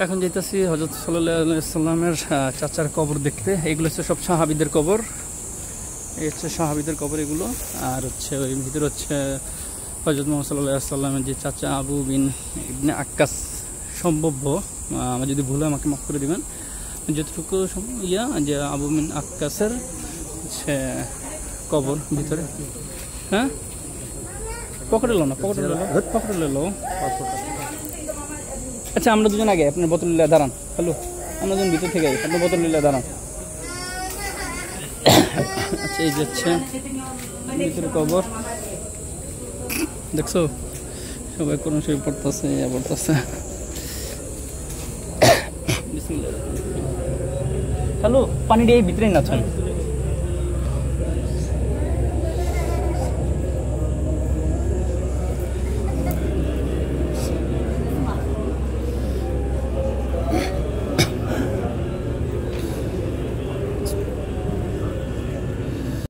এখন যেতেছি হযরত সাল্লাল্লাহু আলাইহি ওয়াসাল্লামের চাচার কবর দেখতে। এগুলো হচ্ছে সব সাহাবীদের কবর, এই হচ্ছে সাহাবীদের কবর এগুলো। আর হচ্ছে ওই ভিতরে হচ্ছে হযরত মুহাম্মদ সাল্লাল্লাহু আলাইহি ওয়াসাল্লামের যে চাচা আবু বিন ইবনে আক্কাস, সম্ভব্য আমার যদি ভুল হয় আমাকে মাফ করে দিবেন, যতটুকু যে আবু বিন আক্কাসের হচ্ছে কবর ভিতরে। হ্যাঁ পকেটে লো না, পকেটে লো। আচ্ছা আমরা দুজন আগে, আপনার বোতল নিলে দাঁড়ান। হ্যালো, আমরা দুজন ভিতর থেকে আপনার বোতল নিলে দাঁড়ান। আচ্ছা এই যাচ্ছে ভিতরে কবর, দেখছো সবাই কোন শরীর পড়তেছে পড়তেছে। হ্যালো, পানি দিয়ে ভিতরে না